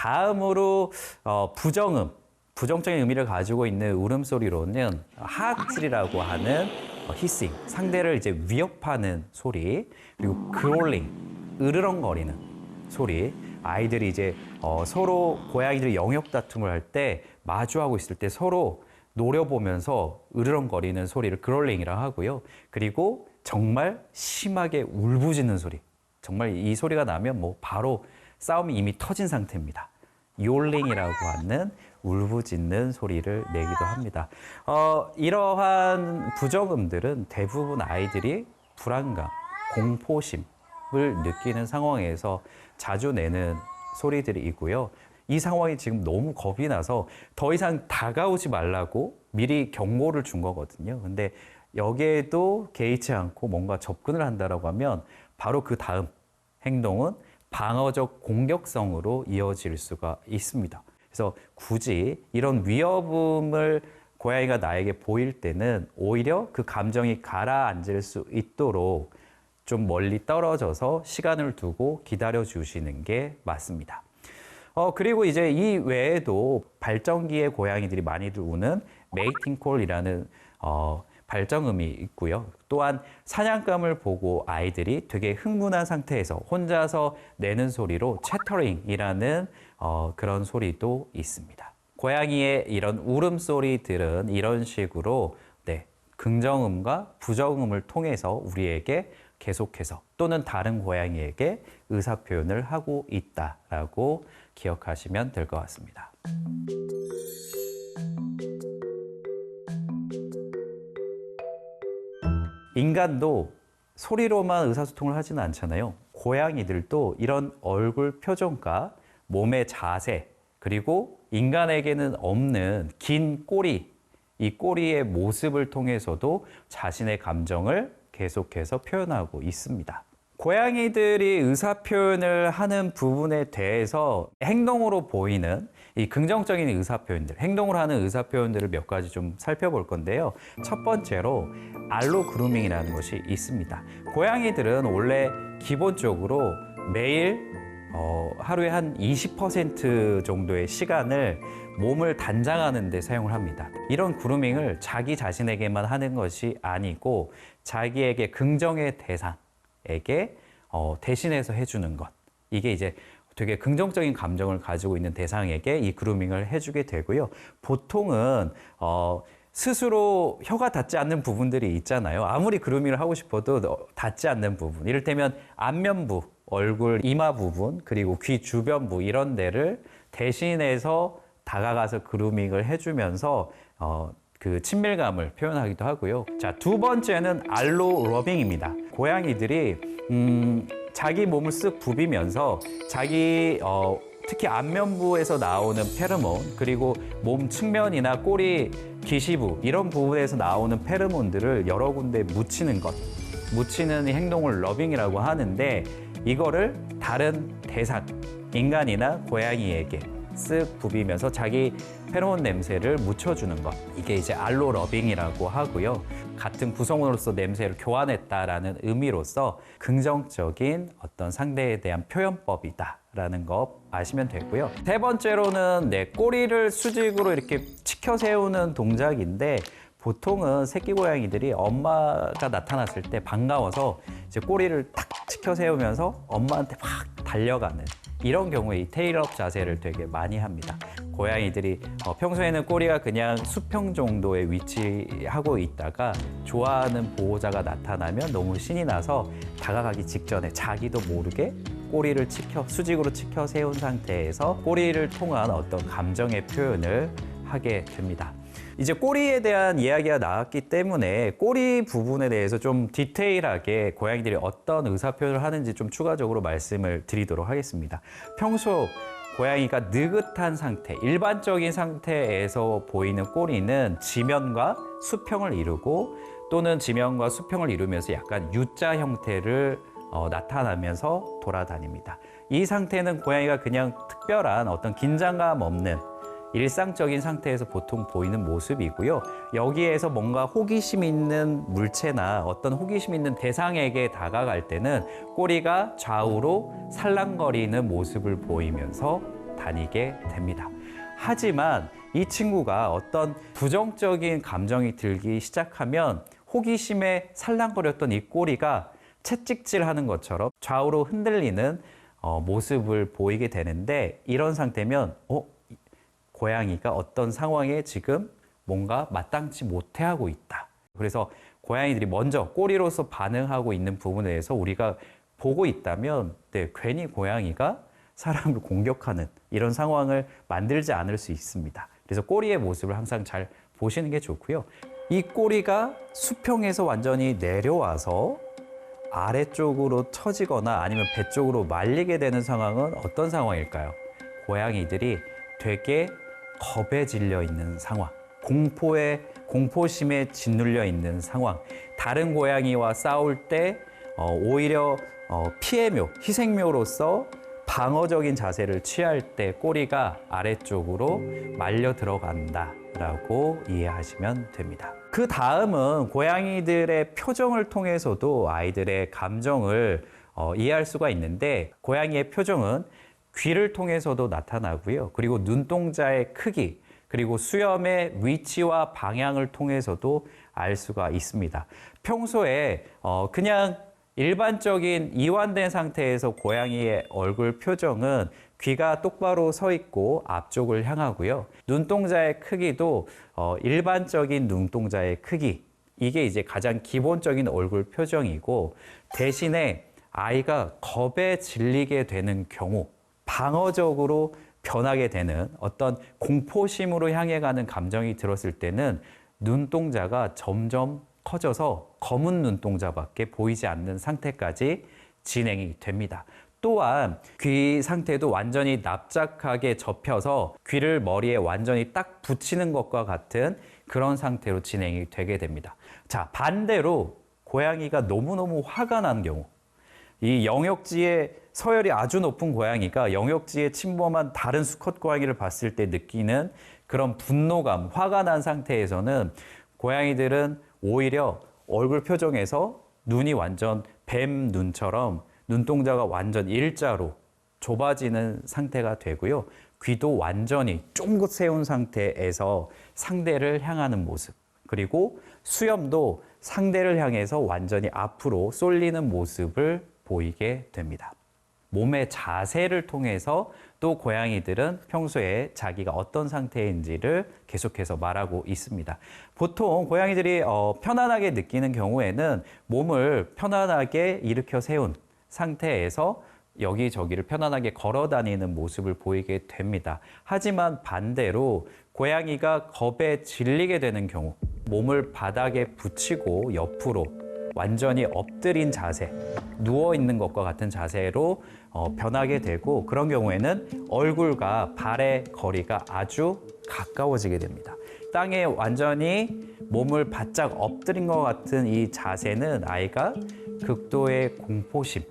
다음으로 부정적인 의미를 가지고 있는 울음소리로는 하악질이라고 하는 히싱, 상대를 이제 위협하는 소리, 그리고 그롤링, 으르렁거리는 소리. 아이들이 이제 서로 고양이들이 영역 다툼을 할 때 마주하고 있을 때 서로 노려보면서 으르렁거리는 소리를 그롤링이라고 하고요. 그리고 정말 심하게 울부짖는 소리. 정말 이 소리가 나면 뭐 바로 싸움이 이미 터진 상태입니다. 요링이라고 하는 울부짖는 소리를 내기도 합니다. 이러한 부정음들은 대부분 아이들이 불안감, 공포심을 느끼는 상황에서 자주 내는 소리들이고요. 이 상황이 지금 너무 겁이 나서 더 이상 다가오지 말라고 미리 경고를 준 거거든요. 근데 여기에도 개의치 않고 뭔가 접근을 한다라고 하면 바로 그 다음 행동은 방어적 공격성으로 이어질 수가 있습니다. 그래서 굳이 이런 위협음을 고양이가 나에게 보일 때는 오히려 그 감정이 가라앉을 수 있도록 좀 멀리 떨어져서 시간을 두고 기다려 주시는 게 맞습니다. 그리고 이제 이 외에도 발정기에 고양이들이 많이들 우는 메이팅 콜이라는 발정음이 있고요. 또한 사냥감을 보고 아이들이 되게 흥분한 상태에서 혼자서 내는 소리로 채터링이라는 그런 소리도 있습니다. 고양이의 이런 울음소리들은 이런 식으로 긍정음과 부정음을 통해서 우리에게 계속해서 또는 다른 고양이에게 의사표현을 하고 있다라고 기억하시면 될 것 같습니다. 인간도 소리로만 의사소통을 하지는 않잖아요. 고양이들도 이런 얼굴 표정과 몸의 자세, 그리고 인간에게는 없는 긴 꼬리, 이 꼬리의 모습을 통해서도 자신의 감정을 계속해서 표현하고 있습니다. 고양이들이 의사표현을 하는 부분에 대해서 행동으로 보이는 이 긍정적인 의사표현들, 행동으로 하는 의사표현들을 몇 가지 좀 살펴볼 건데요. 첫 번째로 알로 그루밍이라는 것이 있습니다. 고양이들은 원래 기본적으로 매일 하루에 한 20% 정도의 시간을 몸을 단장하는 데 사용을 합니다. 이런 그루밍을 자기 자신에게만 하는 것이 아니고 자기에게 긍정의 대상에게 대신해서 해주는 것. 이게 이제 되게 긍정적인 감정을 가지고 있는 대상에게 이 그루밍을 해주게 되고요. 보통은 스스로 혀가 닿지 않는 부분들이 있잖아요. 아무리 그루밍을 하고 싶어도 닿지 않는 부분. 이를테면 안면부, 얼굴, 이마 부분, 그리고 귀 주변부 이런 데를 대신해서 다가가서 그루밍을 해주면서 그 친밀감을 표현하기도 하고요. 자, 두 번째는 알로 러빙입니다. 고양이들이 자기 몸을 쓱 부비면서 자기 특히 안면부에서 나오는 페로몬, 그리고 몸 측면이나 꼬리, 기시부 이런 부분에서 나오는 페로몬들을 여러 군데 묻히는 것, 묻히는 행동을 러빙이라고 하는데 이거를 다른 대상, 인간이나 고양이에게 쓱 부비면서 자기 페로몬 냄새를 묻혀주는 것. 이게 이제 알로 러빙이라고 하고요. 같은 구성원으로서 냄새를 교환했다라는 의미로서 긍정적인 어떤 상대에 대한 표현법이다라는 거 아시면 되고요. 세 번째로는 꼬리를 수직으로 이렇게 치켜 세우는 동작인데 보통은 새끼 고양이들이 엄마가 나타났을 때 반가워서 이제 꼬리를 탁 치켜 세우면서 엄마한테 막 달려가는 이런 경우에 이 테일업 자세를 되게 많이 합니다. 고양이들이 평소에는 꼬리가 그냥 수평 정도에 위치하고 있다가 좋아하는 보호자가 나타나면 너무 신이 나서 다가가기 직전에 자기도 모르게 꼬리를 수직으로 치켜 세운 상태에서 꼬리를 통한 어떤 감정의 표현을 하게 됩니다. 이제 꼬리에 대한 이야기가 나왔기 때문에 꼬리 부분에 대해서 좀 디테일하게 고양이들이 어떤 의사표현을 하는지 좀 추가적으로 말씀을 드리도록 하겠습니다. 평소 고양이가 느긋한 상태, 일반적인 상태에서 보이는 꼬리는 지면과 수평을 이루고 또는 지면과 수평을 이루면서 약간 U자 형태를 나타나면서 돌아다닙니다. 이 상태는 고양이가 그냥 특별한 어떤 긴장감 없는 일상적인 상태에서 보통 보이는 모습이고요. 여기에서 뭔가 호기심 있는 물체나 어떤 호기심 있는 대상에게 다가갈 때는 꼬리가 좌우로 살랑거리는 모습을 보이면서 다니게 됩니다. 하지만 이 친구가 어떤 부정적인 감정이 들기 시작하면 호기심에 살랑거렸던 이 꼬리가 채찍질하는 것처럼 좌우로 흔들리는 모습을 보이게 되는데, 이런 상태면 고양이가 어떤 상황에 지금 뭔가 마땅치 못해하고 있다. 그래서 고양이들이 먼저 꼬리로서 반응하고 있는 부분에 대해서 우리가 보고 있다면 괜히 고양이가 사람을 공격하는 이런 상황을 만들지 않을 수 있습니다. 그래서 꼬리의 모습을 항상 잘 보시는 게 좋고요. 이 꼬리가 수평에서 완전히 내려와서 아래쪽으로 처지거나 아니면 배 쪽으로 말리게 되는 상황은 어떤 상황일까요? 고양이들이 되게 겁에 질려 있는 상황, 공포심에 짓눌려 있는 상황, 다른 고양이와 싸울 때 오히려 피해묘, 희생묘로서 방어적인 자세를 취할 때 꼬리가 아래쪽으로 말려 들어간다라고 이해하시면 됩니다. 그 다음은 고양이들의 표정을 통해서도 아이들의 감정을 이해할 수가 있는데, 고양이의 표정은 귀를 통해서도 나타나고요. 그리고 눈동자의 크기, 그리고 수염의 위치와 방향을 통해서도 알 수가 있습니다. 평소에 그냥 일반적인 이완된 상태에서 고양이의 얼굴 표정은 귀가 똑바로 서 있고 앞쪽을 향하고요. 눈동자의 크기도 일반적인 눈동자의 크기, 이게 이제 가장 기본적인 얼굴 표정이고, 대신에 아이가 겁에 질리게 되는 경우, 방어적으로 변하게 되는 어떤 공포심으로 향해 가는 감정이 들었을 때는 눈동자가 점점 커져서 검은 눈동자밖에 보이지 않는 상태까지 진행이 됩니다. 또한 귀 상태도 완전히 납작하게 접혀서 귀를 머리에 완전히 딱 붙이는 것과 같은 그런 상태로 진행이 되게 됩니다. 자, 반대로 고양이가 너무너무 화가 난 경우, 이 영역지에 서열이 아주 높은 고양이가 영역지에 침범한 다른 수컷 고양이를 봤을 때 느끼는 그런 분노감, 화가 난 상태에서는 고양이들은 오히려 얼굴 표정에서 눈이 완전 뱀 눈처럼 눈동자가 완전 일자로 좁아지는 상태가 되고요. 귀도 완전히 쫑긋 세운 상태에서 상대를 향하는 모습, 그리고 수염도 상대를 향해서 완전히 앞으로 쏠리는 모습을 보이게 됩니다. 몸의 자세를 통해서 또 고양이들은 평소에 자기가 어떤 상태인지를 계속해서 말하고 있습니다. 보통 고양이들이 편안하게 느끼는 경우에는 몸을 편안하게 일으켜 세운 상태에서 여기저기를 편안하게 걸어 다니는 모습을 보이게 됩니다. 하지만 반대로 고양이가 겁에 질리게 되는 경우, 몸을 바닥에 붙이고 옆으로 완전히 엎드린 자세, 누워 있는 것과 같은 자세로 변하게 되고, 그런 경우에는 얼굴과 발의 거리가 아주 가까워지게 됩니다. 땅에 완전히 몸을 바짝 엎드린 것 같은 이 자세는 아이가 극도의 공포심,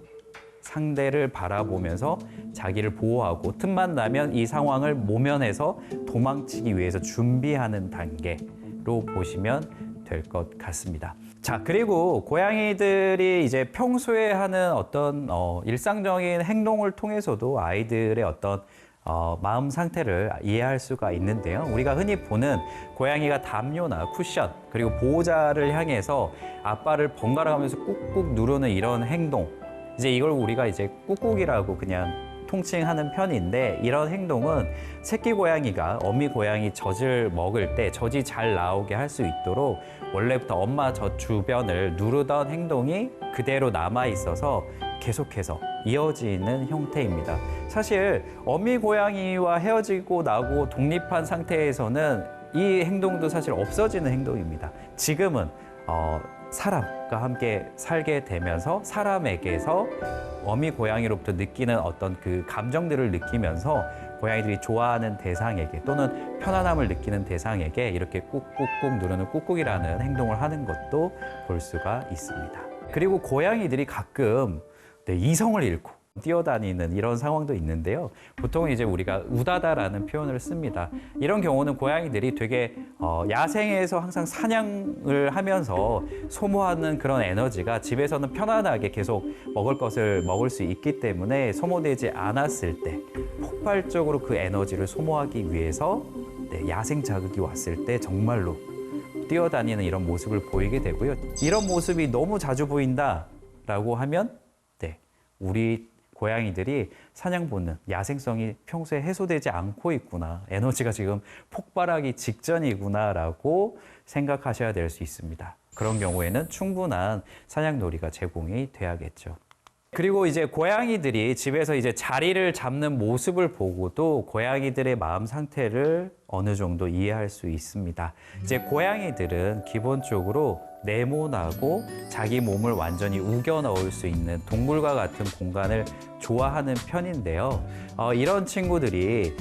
상대를 바라보면서 자기를 보호하고 틈만 나면 이 상황을 모면해서 도망치기 위해서 준비하는 단계로 보시면 될 것 같습니다. 자, 그리고 고양이들이 이제 평소에 하는 어떤 일상적인 행동을 통해서도 아이들의 어떤 마음 상태를 이해할 수가 있는데요. 우리가 흔히 보는 고양이가 담요나 쿠션, 그리고 보호자를 향해서 앞발을 번갈아 가면서 꾹꾹 누르는 이런 행동, 이제 이걸 우리가 이제 꾹꾹이라고 그냥 통칭하는 편인데, 이런 행동은 새끼 고양이가 어미 고양이 젖을 먹을 때 젖이 잘 나오게 할 수 있도록 원래부터 엄마 젖 주변을 누르던 행동이 그대로 남아 있어서 계속해서 이어지는 형태입니다. 사실 어미 고양이와 헤어지고 나고 독립한 상태에서는 이 행동도 사실 없어지는 행동입니다. 지금은 사람과 함께 살게 되면서 사람에게서 어미 고양이로부터 느끼는 어떤 그 감정들을 느끼면서 고양이들이 좋아하는 대상에게 또는 편안함을 느끼는 대상에게 이렇게 꾹꾹꾹 누르는 꾹꾹이라는 행동을 하는 것도 볼 수가 있습니다. 그리고 고양이들이 가끔 이성을 잃고 뛰어다니는 이런 상황도 있는데요. 보통 이제 우리가 우다다라는 표현을 씁니다. 이런 경우는 고양이들이 되게 야생에서 항상 사냥을 하면서 소모하는 그런 에너지가 집에서는 편안하게 계속 먹을 것을 먹을 수 있기 때문에 소모되지 않았을 때 폭발적으로 그 에너지를 소모하기 위해서 야생 자극이 왔을 때 정말로 뛰어다니는 이런 모습을 보이게 되고요. 이런 모습이 너무 자주 보인다라고 하면 우리 고양이들이 사냥 본능, 야생성이 평소에 해소되지 않고 있구나. 에너지가 지금 폭발하기 직전이구나라고 생각하셔야 될 수 있습니다. 그런 경우에는 충분한 사냥놀이가 제공이 돼야겠죠. 그리고 이제 고양이들이 집에서 이제 자리를 잡는 모습을 보고도 고양이들의 마음 상태를 어느 정도 이해할 수 있습니다. 이제 고양이들은 기본적으로 네모나고 자기 몸을 완전히 우겨 넣을 수 있는 동물과 같은 공간을 좋아하는 편인데요. 이런 친구들이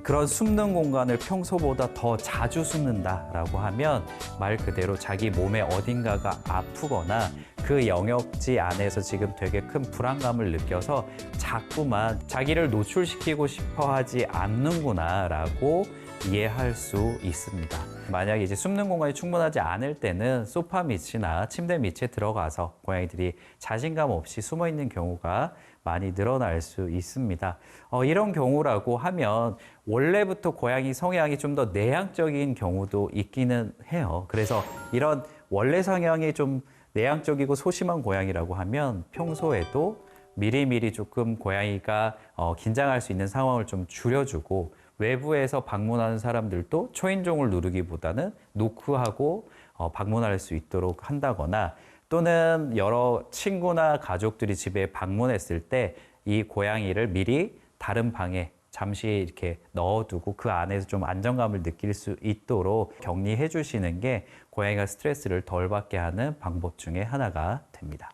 그런 숨는 공간을 평소보다 더 자주 숨는다라고 하면 말 그대로 자기 몸의 어딘가가 아프거나 그 영역지 안에서 지금 되게 큰 불안감을 느껴서 자꾸만 자기를 노출시키고 싶어 하지 않는구나라고 이해할 수 있습니다. 만약에 이제 숨는 공간이 충분하지 않을 때는 소파 밑이나 침대 밑에 들어가서 고양이들이 자신감 없이 숨어 있는 경우가 많이 늘어날 수 있습니다. 이런 경우라고 하면 원래부터 고양이 성향이 좀 더 내향적인 경우도 있기는 해요. 그래서 이런 원래 성향이 좀 내향적이고 소심한 고양이라고 하면 평소에도 미리미리 조금 고양이가 긴장할 수 있는 상황을 좀 줄여주고 외부에서 방문하는 사람들도 초인종을 누르기보다는 노크하고 방문할 수 있도록 한다거나 또는 여러 친구나 가족들이 집에 방문했을 때 이 고양이를 미리 다른 방에 잠시 이렇게 넣어두고 그 안에서 좀 안정감을 느낄 수 있도록 격리해 주시는 게 고양이가 스트레스를 덜 받게 하는 방법 중에 하나가 됩니다.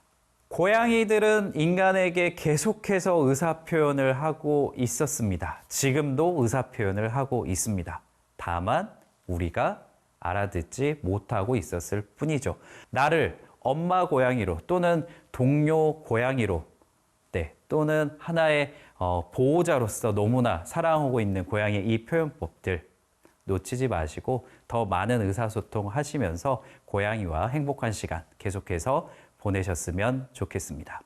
고양이들은 인간에게 계속해서 의사표현을 하고 있었습니다. 지금도 의사표현을 하고 있습니다. 다만 우리가 알아듣지 못하고 있었을 뿐이죠. 나를 엄마 고양이로 또는 동료 고양이로 또는 하나의 보호자로서 너무나 사랑하고 있는 고양이의 이 표현법들 놓치지 마시고 더 많은 의사소통 하시면서 고양이와 행복한 시간 계속해서 보내셨으면 좋겠습니다.